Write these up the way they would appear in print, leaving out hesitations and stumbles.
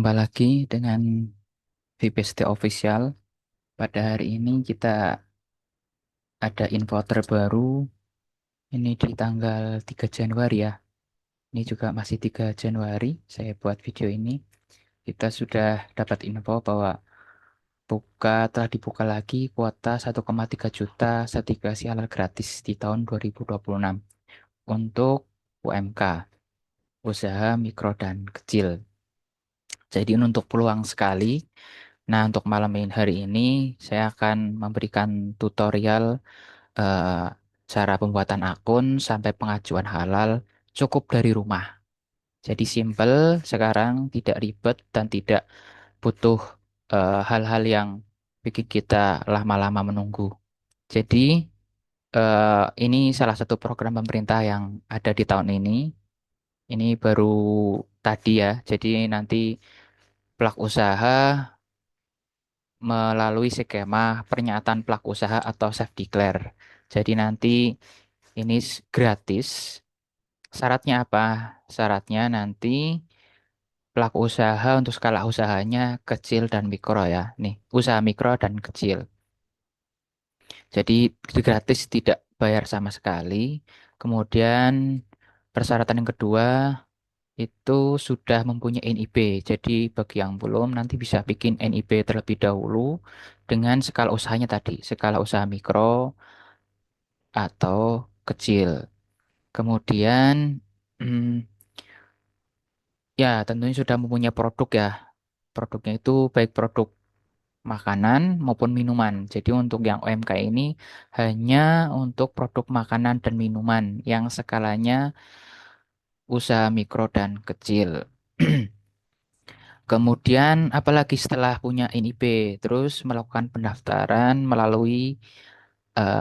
Jumpa lagi dengan VPST Official. Pada hari ini kita ada info terbaru. Ini di tanggal 3 Januari ya. Ini juga masih 3 Januari saya buat video ini. Kita sudah dapat info bahwa telah dibuka lagi kuota 1,3 juta sertifikasi halal gratis di tahun 2026 untuk UMK, usaha mikro dan kecil. Jadi ini untuk peluang sekali. Nah, untuk malam ini hari ini saya akan memberikan tutorial eh, cara pembuatan akun sampai pengajuan halal cukup dari rumah. Jadi simple sekarang, tidak ribet dan tidak butuh hal-hal yang bikin kita lama-lama menunggu. Jadi ini salah satu program pemerintah yang ada di tahun ini. Ini baru tadi ya. Jadi nanti pelaku usaha melalui skema pernyataan pelaku usaha atau self declare. Jadi nanti ini gratis. Syaratnya apa? Syaratnya nanti pelaku usaha untuk skala usahanya kecil dan mikro ya. Nih, usaha mikro dan kecil. Jadi gratis, tidak bayar sama sekali. Kemudian persyaratan yang kedua itu sudah mempunyai NIB. Jadi bagi yang belum nanti bisa bikin NIB terlebih dahulu dengan skala usahanya tadi, skala usaha mikro atau kecil. Kemudian ya tentunya sudah mempunyai produk ya. Produknya itu baik produk makanan maupun minuman. Jadi untuk yang OMK ini hanya untuk produk makanan dan minuman yang skalanya usaha mikro dan kecil. Kemudian apalagi setelah punya NIB, terus melakukan pendaftaran melalui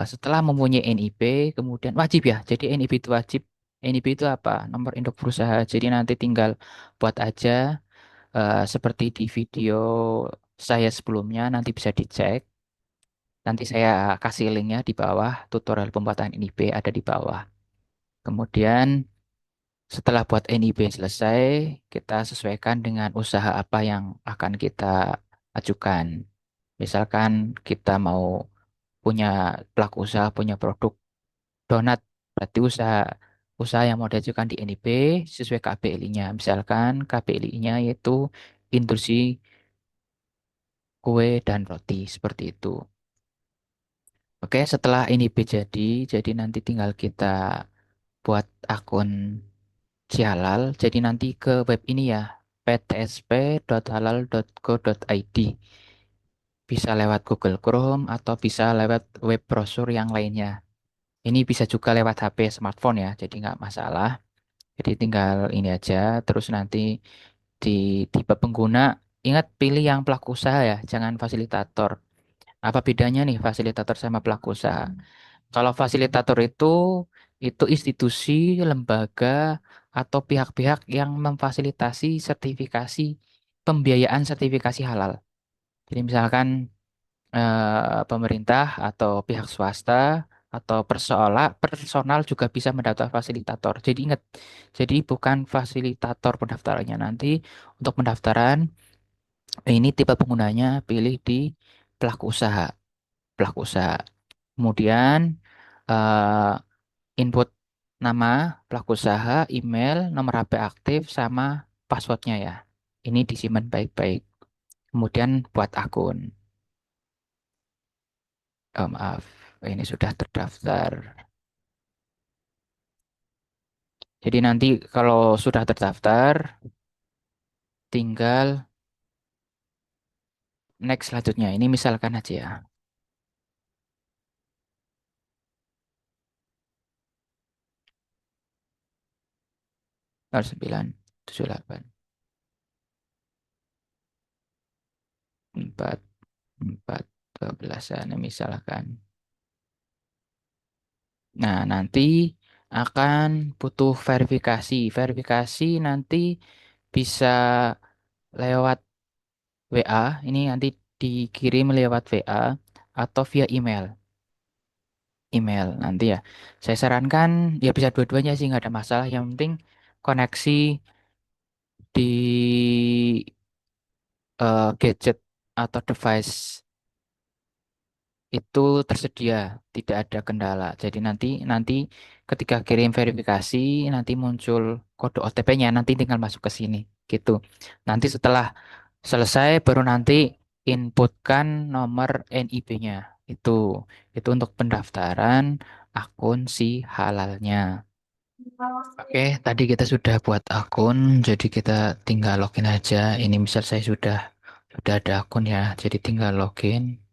setelah mempunyai NIB, kemudian wajib ya. Jadi NIB itu wajib. NIB itu apa? Nomor induk berusaha. Jadi nanti tinggal buat aja seperti di video saya sebelumnya, nanti bisa dicek. Nanti saya kasih linknya di bawah, tutorial pembuatan NIB ada di bawah. Kemudian setelah buat NIB selesai, kita sesuaikan dengan usaha apa yang akan kita ajukan. Misalkan kita mau punya pelaku usaha, punya produk donat, berarti usaha usaha yang mau diajukan di NIB sesuai KBLI-nya. Misalkan KBLI-nya yaitu industri kue dan roti, seperti itu. Oke, setelah NIB jadi nanti tinggal kita buat akun Sihalal. Jadi nanti ke web ini ya, ptsp.halal.go.id. Bisa lewat Google Chrome atau bisa lewat web browser yang lainnya. Ini bisa juga lewat HP smartphone ya, jadi nggak masalah. Jadi tinggal ini aja, terus nanti di tipe pengguna, ingat pilih yang pelaku usaha ya, jangan fasilitator. Apa bedanya nih fasilitator sama pelaku usaha? Kalau fasilitator itu institusi, lembaga, atau pihak-pihak yang memfasilitasi sertifikasi pembiayaan sertifikasi halal. Jadi misalkan pemerintah atau pihak swasta atau personal juga bisa mendaftar fasilitator. Jadi ingat, jadi bukan fasilitator pendaftarannya nanti untuk pendaftaran ini tipe penggunanya pilih di pelaku usaha, pelaku usaha. Kemudian eh, input nama pelaku usaha, email, nomor HP aktif, sama passwordnya ya. Ini disimpan baik-baik. Kemudian buat akun. Maaf, ini sudah terdaftar. Jadi nanti kalau sudah terdaftar, tinggal next selanjutnya. Ini misalkan aja ya. Nol 978 4 4 12 ini misalkan. Nah, nanti akan butuh verifikasi. Verifikasi nanti bisa lewat WA. Ini nanti dikirim lewat WA atau via email. Email nanti ya. Saya sarankan ya bisa dua-duanya sih nggak ada masalah. Yang penting koneksi di gadget atau device itu tersedia, tidak ada kendala. Jadi nanti nanti ketika kirim verifikasi nanti muncul kode OTP-nya, nanti tinggal masuk ke sini gitu. Nanti setelah selesai baru nanti inputkan nomor NIP-nya. Itu itu untuk pendaftaran akun si halalnya. Oke, tadi kita sudah buat akun, jadi kita tinggal login aja. Ini misal saya sudah ada akun ya, jadi tinggal login,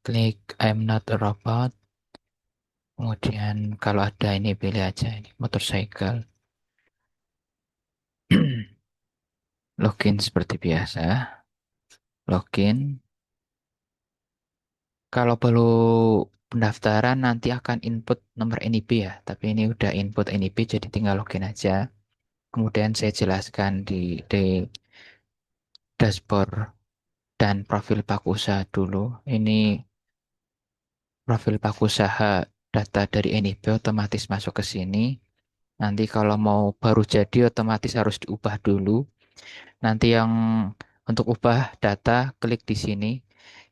klik I'm not a robot. Kemudian kalau ada ini pilih aja ini motorcycle. Login seperti biasa. Login. Kalau perlu pendaftaran nanti akan input nomor NIP ya. Tapi ini udah input NIP jadi tinggal login aja. Kemudian saya jelaskan di dashboard dan profil Pakusa dulu. Ini profil Pakusaha data dari NIP otomatis masuk ke sini. Nanti kalau mau baru jadi otomatis harus diubah dulu. Nanti yang untuk ubah data klik di sini.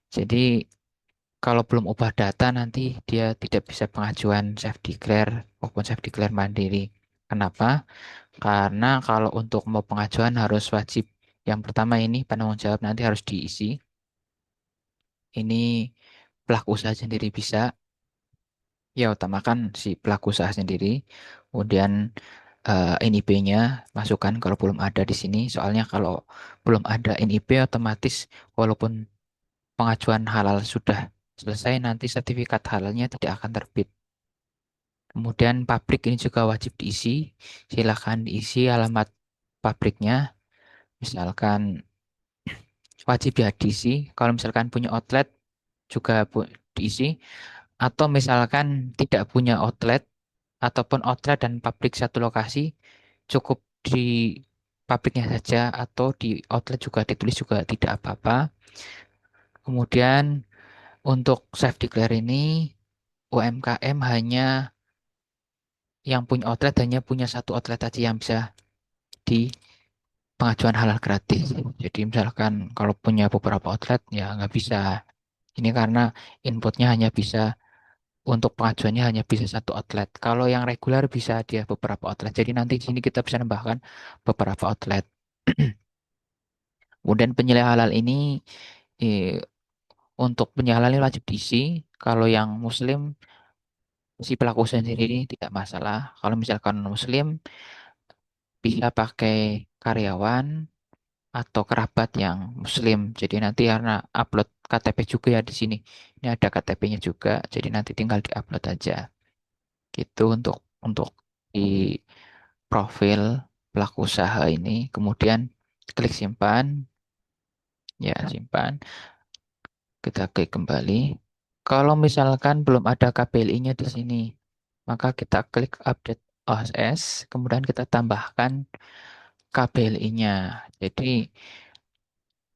Jadi kalau belum ubah data nanti dia tidak bisa pengajuan self declare maupun self declare mandiri. Kenapa? Karena kalau untuk mau pengajuan harus wajib yang pertama ini penanggung jawab nanti harus diisi. Ini pelaku usaha sendiri bisa, ya utamakan si pelaku usaha sendiri. Kemudian NIP-nya masukkan kalau belum ada di sini. Soalnya kalau belum ada NIP otomatis walaupun pengajuan halal sudah selesai nanti sertifikat halalnya tidak akan terbit. Kemudian pabrik ini juga wajib diisi. Silakan diisi alamat pabriknya. Misalkan wajib ya diisi. Kalau misalkan punya outlet juga diisi. Atau misalkan tidak punya outlet ataupun outlet dan pabrik satu lokasi, cukup di pabriknya saja atau di outlet juga ditulis juga tidak apa-apa. Kemudian untuk self declare ini UMKM hanya yang punya outlet hanya punya satu outlet aja yang bisa di pengajuan halal gratis. Jadi misalkan kalau punya beberapa outlet ya nggak bisa. Ini karena inputnya hanya bisa untuk pengajuannya hanya bisa satu outlet. Kalau yang reguler bisa dia beberapa outlet. Jadi nanti di sini kita bisa nambahkan beberapa outlet. Kemudian penilai halal ini eh, untuk penilai halal ini wajib diisi. Kalau yang Muslim si pelaku usaha sendiri tidak masalah. Kalau misalkan Muslim bisa pakai karyawan atau kerabat yang Muslim. Jadi nanti karena upload KTP juga ya di sini. Ini ada KTP-nya juga. Jadi nanti tinggal diupload aja. Gitu untuk di profil pelaku usaha ini. Kemudian klik simpan. Ya, simpan. Kita klik kembali. Kalau misalkan belum ada KBLI-nya di sini, maka kita klik update OSS, kemudian kita tambahkan KBLI-nya. Jadi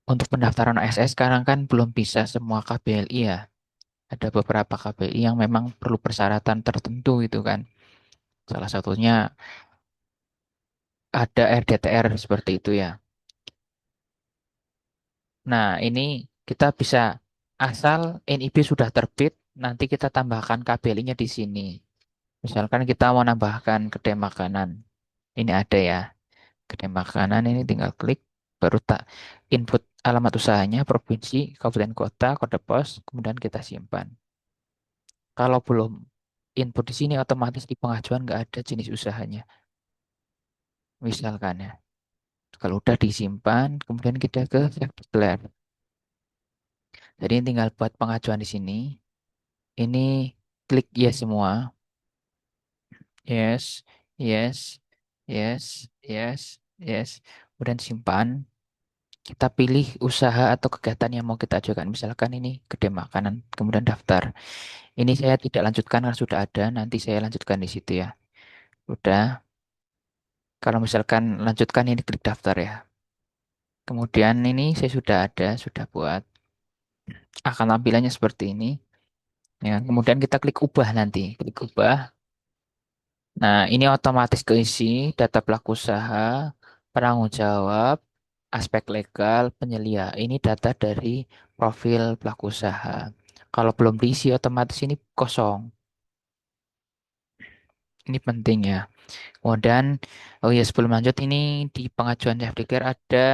untuk pendaftaran OSS sekarang kan belum bisa semua KBLI ya. Ada beberapa KBLI yang memang perlu persyaratan tertentu itu kan. Salah satunya ada RDTR seperti itu ya. Nah, ini kita bisa asal NIB sudah terbit, nanti kita tambahkan KBLI-nya di sini. Misalkan kita mau nambahkan kedai makanan. Ini ada ya. Kedai makanan ini tinggal klik, baru tak input alamat usahanya, provinsi, kabupaten kota, kode pos, kemudian kita simpan. Kalau belum input di sini otomatis di pengajuan nggak ada jenis usahanya. Misalkan ya. Kalau udah disimpan, kemudian kita ke self declare. Jadi tinggal buat pengajuan di sini. Ini klik yes semua. Yes, yes, yes, yes, yes. Kemudian simpan. Kita pilih usaha atau kegiatan yang mau kita ajukan. Misalkan ini kedai makanan, kemudian daftar. Ini saya tidak lanjutkan karena sudah ada. Nanti saya lanjutkan di situ ya. Udah. Kalau misalkan lanjutkan ini klik daftar ya. Kemudian ini saya sudah ada, sudah buat. Akan tampilannya seperti ini. Ya, kemudian kita klik ubah nanti. Klik ubah. Nah, ini otomatis keisi data pelaku usaha, penanggung jawab, aspek legal, penyelia. Ini data dari profil pelaku usaha. Kalau belum diisi, otomatis ini kosong. Ini penting ya. Kemudian, oh ya sebelum lanjut ini di pengajuan Self-Declare ada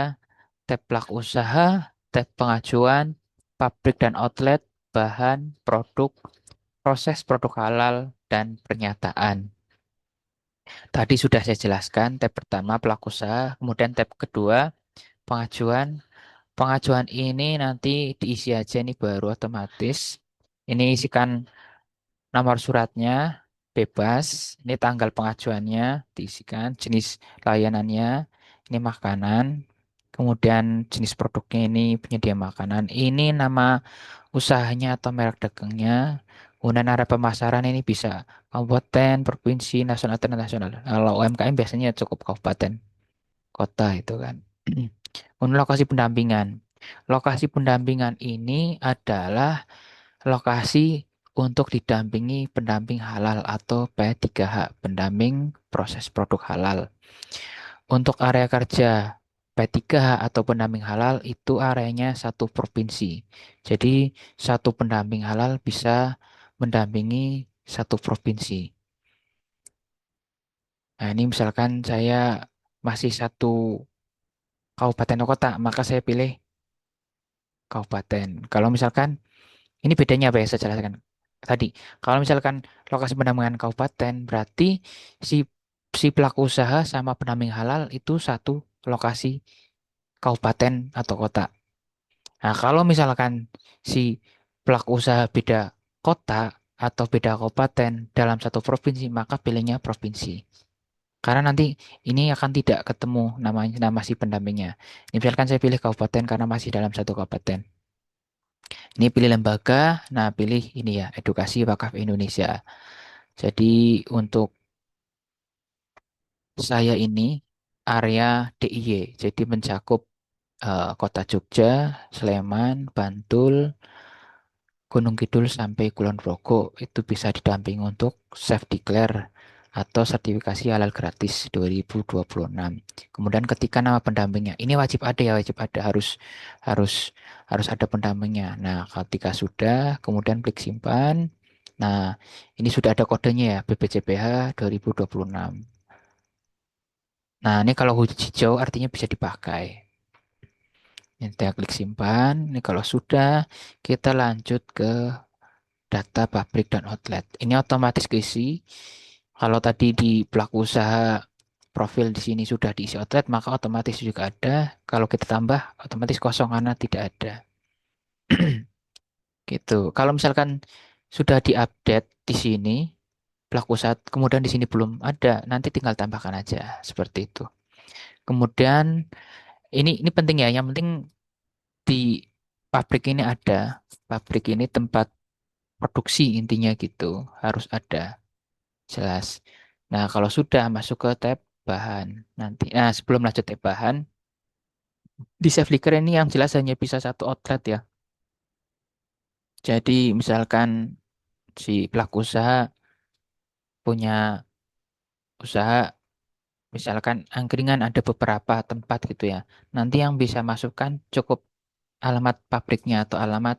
tab pelaku usaha, tab pengajuan, pabrik dan outlet, bahan, produk, proses produk halal, dan pernyataan. Tadi sudah saya jelaskan, tab pertama pelaku usaha, kemudian tab kedua pengajuan. Pengajuan ini nanti diisi aja ini baru otomatis. Ini isikan nomor suratnya, bebas. Ini tanggal pengajuannya, diisikan. Jenis layanannya, ini makanan. Kemudian jenis produknya ini penyedia makanan. Ini nama usahanya atau merek dagangnya. Kemudian area pemasaran ini bisa kabupaten, provinsi, nasional, atau internasional. Kalau UMKM biasanya cukup kabupaten, kota itu kan. Kemudian lokasi pendampingan. Lokasi pendampingan ini adalah lokasi untuk didampingi pendamping halal atau P3H, pendamping proses produk halal. Untuk area kerja P3H atau pendamping halal itu areanya satu provinsi. Jadi satu pendamping halal bisa mendampingi satu provinsi. Nah, ini misalkan saya masih satu kabupaten atau kota, maka saya pilih kabupaten. Kalau misalkan ini bedanya apa ya saya jelaskan tadi. Kalau misalkan lokasi pendampingan kabupaten, berarti si si pelaku usaha sama pendamping halal itu satu lokasi kabupaten atau kota. Nah, kalau misalkan si pelaku usaha beda kota atau beda kabupaten dalam satu provinsi, maka pilihnya provinsi. Karena nanti ini akan tidak ketemu namanya nama si pendampingnya. Ini misalkan saya pilih kabupaten karena masih dalam satu kabupaten. Ini pilih lembaga, nah pilih ini ya, Edukasi Wakaf Indonesia. Jadi untuk saya ini area DIY, jadi mencakup Kota Jogja, Sleman, Bantul, Gunung Kidul sampai Kulon Progo itu bisa didampingi untuk self declare atau sertifikasi halal gratis 2026. Kemudian ketika nama pendampingnya, ini wajib ada ya, wajib ada harus harus ada pendampingnya. Nah, ketika sudah, kemudian klik simpan. Nah, ini sudah ada kodenya ya, BPJPH 2026. Nah, ini kalau hijau artinya bisa dipakai. Kita klik simpan. Ini kalau sudah, kita lanjut ke data pabrik dan outlet. Ini otomatis keisi. Kalau tadi di pelaku usaha profil di sini sudah diisi outlet, maka otomatis juga ada. Kalau kita tambah, otomatis kosong karena tidak ada. Gitu. Kalau misalkan sudah diupdate di sini, pelaku usaha, kemudian di sini belum ada, nanti tinggal tambahkan aja seperti itu. Kemudian ini penting ya, yang penting di pabrik ini ada. Pabrik ini tempat produksi intinya gitu, harus ada. Jelas. Nah, kalau sudah masuk ke tab bahan nanti. Nah, sebelum lanjut tab bahan, di save Flickr ini yang jelas hanya bisa satu outlet ya. Jadi, misalkan si pelaku usaha punya usaha, misalkan angkringan ada beberapa tempat gitu ya. Nanti yang bisa masukkan cukup alamat pabriknya atau alamat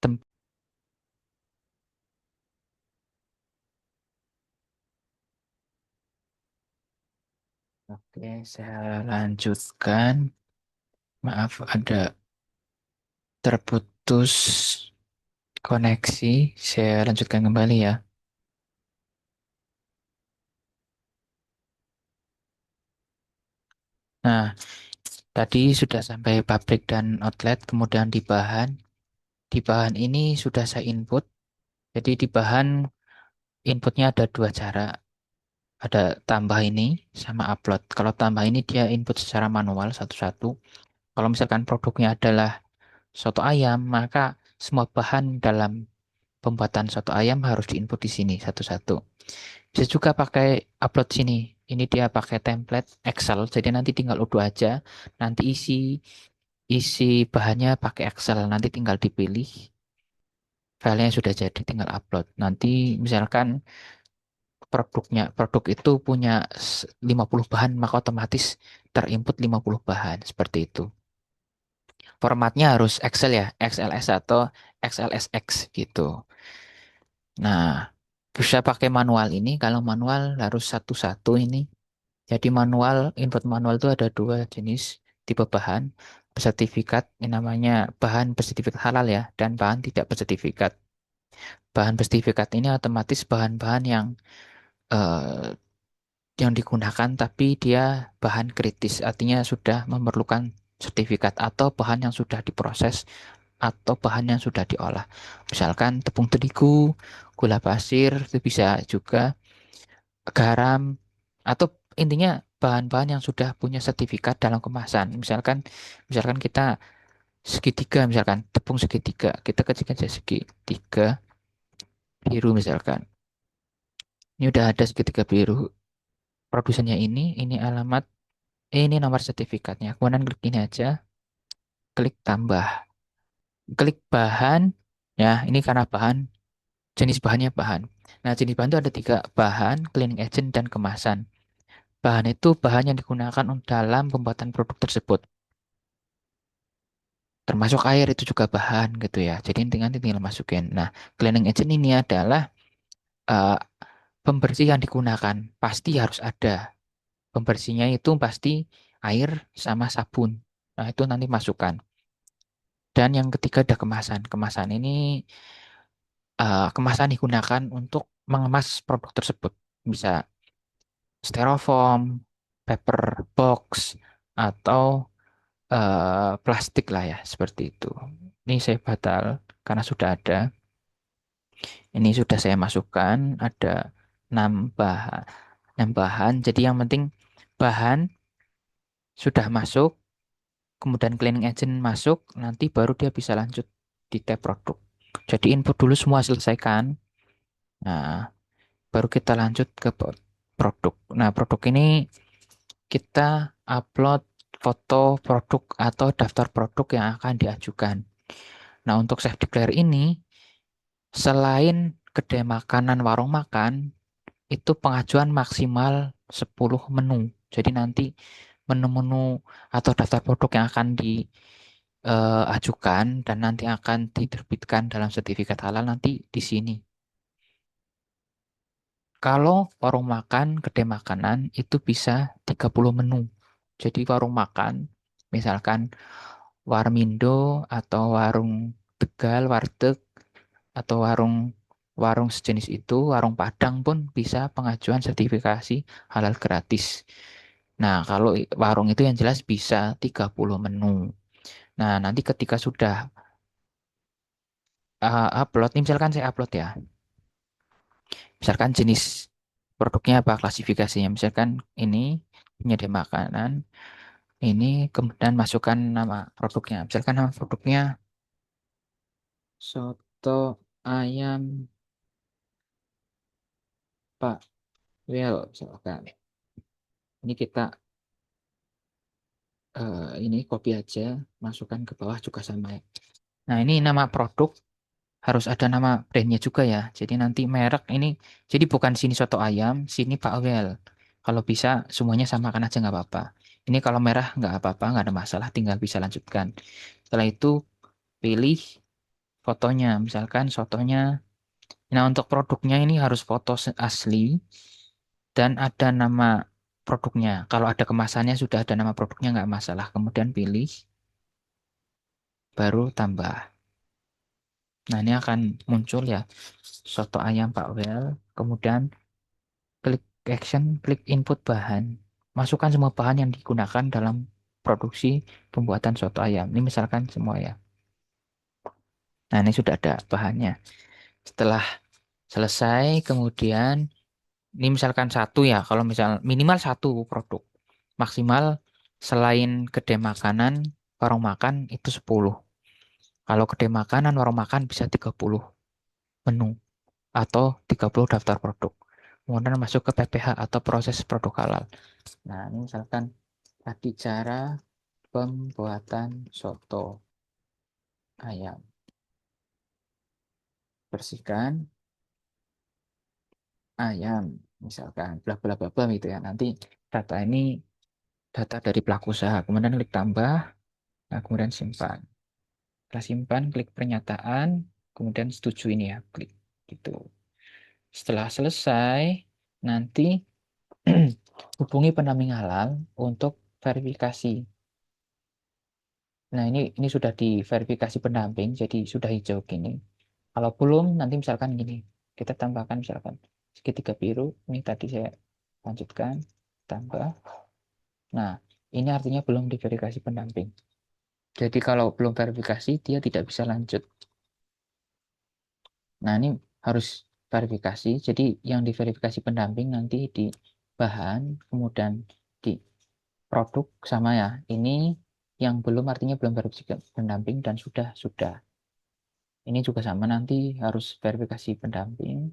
tempat. Oke, saya lanjutkan. Maaf, ada terputus koneksi. Saya lanjutkan kembali ya. Nah, tadi sudah sampai pabrik dan outlet, kemudian di bahan. Di bahan ini sudah saya input. Jadi di bahan inputnya ada dua cara. Ada tambah ini sama upload. Kalau tambah ini dia input secara manual satu-satu. Kalau misalkan produknya adalah soto ayam, maka semua bahan dalam pembuatan soto ayam harus diinput di sini satu-satu. Bisa juga pakai upload sini. Ini dia pakai template Excel, jadi nanti tinggal udah aja. Nanti isi bahannya pakai Excel, nanti tinggal dipilih filenya sudah jadi, tinggal upload. Nanti misalkan produk itu punya 50 bahan, maka otomatis terinput 50 bahan seperti itu. Formatnya harus Excel ya, XLS atau XLSX gitu. Nah, bisa pakai manual ini. Kalau manual harus satu-satu ini. Jadi manual, input manual itu ada dua jenis tipe bahan. Bersertifikat, yang namanya bahan bersertifikat halal ya, dan bahan tidak bersertifikat. Bahan bersertifikat ini otomatis bahan-bahan eh, yang digunakan, tapi dia bahan kritis, artinya sudah memerlukan sertifikat atau bahan yang sudah diproses atau bahan yang sudah diolah. Misalkan tepung terigu, gula pasir, itu bisa juga garam, atau intinya bahan-bahan yang sudah punya sertifikat dalam kemasan. Misalkan kita segitiga, misalkan tepung segitiga, kita ketik aja segitiga biru misalkan. Ini udah ada segitiga biru. Produsennya ini alamat, ini nomor sertifikatnya. Kemudian klik ini aja, klik tambah, klik bahan. Ya, ini karena bahan, jenis bahannya bahan. Nah, jenis bahan itu ada tiga, bahan, cleaning agent, dan kemasan. Bahan itu bahan yang digunakan dalam pembuatan produk tersebut. Termasuk air itu juga bahan gitu ya. Jadi nanti tinggal masukin. Nah, cleaning agent ini adalah eh, pembersih yang digunakan. Pasti harus ada. Pembersihnya itu pasti air sama sabun. Nah, itu nanti masukkan. Dan yang ketiga ada kemasan. Kemasan ini kemasan digunakan untuk mengemas produk tersebut. Bisa styrofoam, paper box, atau plastik lah ya, seperti itu. Ini saya batal karena sudah ada. Ini sudah saya masukkan, ada 6 bahan. 6 bahan. Jadi yang penting bahan sudah masuk, kemudian cleaning agent masuk, nanti baru dia bisa lanjut di tab produk. Jadi input dulu semua selesaikan. Nah, baru kita lanjut ke produk. Nah, produk ini kita upload foto produk atau daftar produk yang akan diajukan. Nah, untuk self declare ini, selain kedai makanan, warung makan, itu pengajuan maksimal 10 menu. Jadi nanti menu-menu atau daftar produk yang akan diajukan dan nanti akan diterbitkan dalam sertifikat halal nanti di sini. Kalau warung makan, kedai makanan itu bisa 30 menu. Jadi warung makan, misalkan Warmindo atau warung Tegal, Warteg, atau warung warung sejenis itu, warung Padang pun bisa pengajuan sertifikasi halal gratis. Nah, kalau warung itu yang jelas bisa 30 menu. Nah, nanti ketika sudah upload, ini misalkan saya upload ya, misalkan jenis produknya apa, klasifikasinya, misalkan ini penyedia makanan, ini kemudian masukkan nama produknya, misalkan nama produknya soto ayam Pak Wel, misalkan. Ini kita ini copy aja, masukkan ke bawah juga sama ya. Nah, ini nama produk harus ada nama brandnya juga ya. Jadi nanti merek ini, jadi bukan sini soto ayam, sini Pak Wel. Kalau bisa semuanya samakan aja nggak apa-apa. Ini kalau merah nggak apa-apa, nggak ada masalah, tinggal bisa lanjutkan. Setelah itu pilih fotonya, misalkan sotonya. Nah, untuk produknya ini harus foto asli dan ada nama produknya. Kalau ada kemasannya sudah ada nama produknya nggak masalah. Kemudian pilih, baru tambah. Nah, ini akan muncul ya soto ayam Pak Wel. Kemudian klik action, klik input bahan. Masukkan semua bahan yang digunakan dalam produksi pembuatan soto ayam. Ini misalkan semua ya. Nah, ini sudah ada bahannya. Setelah selesai, kemudian ini misalkan satu ya. Kalau misal minimal satu produk. Maksimal selain kedai makanan, warung makan itu 10. Kalau kedai makanan, warung makan bisa 30 menu atau 30 daftar produk. Kemudian masuk ke PPH atau proses produk halal. Nah, ini misalkan tadi cara pembuatan soto ayam. Bersihkan ayam. misalkan bla bla bla bla gitu ya. Nanti data ini data dari pelaku usaha, kemudian klik tambah, nah kemudian simpan. Setelah simpan, klik pernyataan, kemudian setuju ini ya, klik gitu. Setelah selesai, nanti hubungi pendamping halal untuk verifikasi. Nah, ini sudah diverifikasi pendamping, jadi sudah hijau gini. Kalau belum, nanti misalkan gini, kita tambahkan misalkan segitiga biru, ini tadi saya lanjutkan, tambah. Nah, ini artinya belum diverifikasi pendamping. Jadi kalau belum verifikasi, dia tidak bisa lanjut. Nah, ini harus verifikasi. Jadi yang diverifikasi pendamping nanti di bahan, kemudian di produk sama ya. Ini yang belum artinya belum verifikasi pendamping dan sudah. Ini juga sama nanti harus verifikasi pendamping.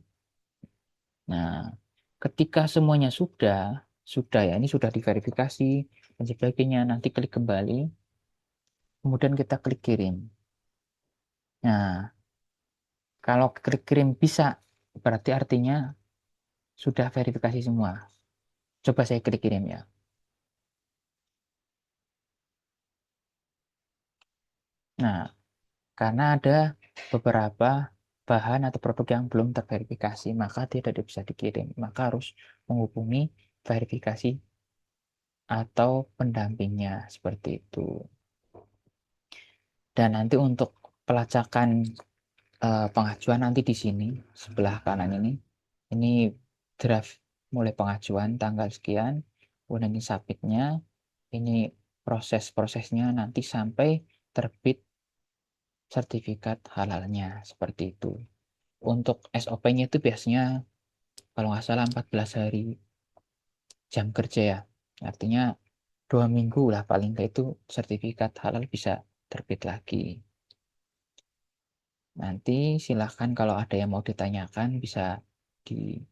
Nah, ketika semuanya sudah ya, ini sudah diverifikasi dan sebagainya. Nanti klik kembali, kemudian kita klik kirim. Nah, kalau klik kirim bisa, berarti artinya sudah verifikasi semua. Coba saya klik kirim ya. Nah, karena ada beberapa bahan atau produk yang belum terverifikasi, maka tidak bisa dikirim. Maka harus menghubungi verifikasi atau pendampingnya seperti itu. Dan nanti untuk pelacakan pengajuan nanti di sini sebelah kanan ini draft mulai pengajuan tanggal sekian, kemudian ini submitnya, ini proses-prosesnya nanti sampai terbit sertifikat halalnya seperti itu. Untuk SOP-nya itu biasanya kalau nggak salah 14 hari jam kerja ya. Artinya 2 minggu lah paling nggak itu sertifikat halal bisa terbit lagi. Nanti silahkan kalau ada yang mau ditanyakan bisa di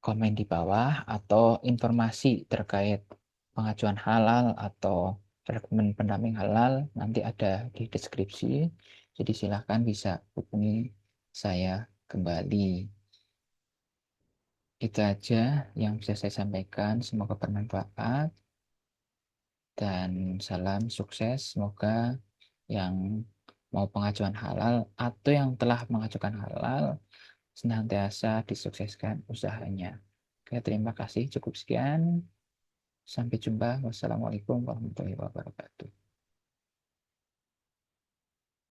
komen di bawah atau informasi terkait pengajuan halal atau rekomend pendamping halal nanti ada di deskripsi. Jadi silahkan bisa hubungi saya kembali. Itu aja yang bisa saya sampaikan. Semoga bermanfaat dan salam sukses. Semoga yang mau pengajuan halal atau yang telah mengajukan halal senantiasa disukseskan usahanya. Oke, terima kasih. Cukup sekian. Sampai jumpa. Wassalamualaikum warahmatullahi wabarakatuh.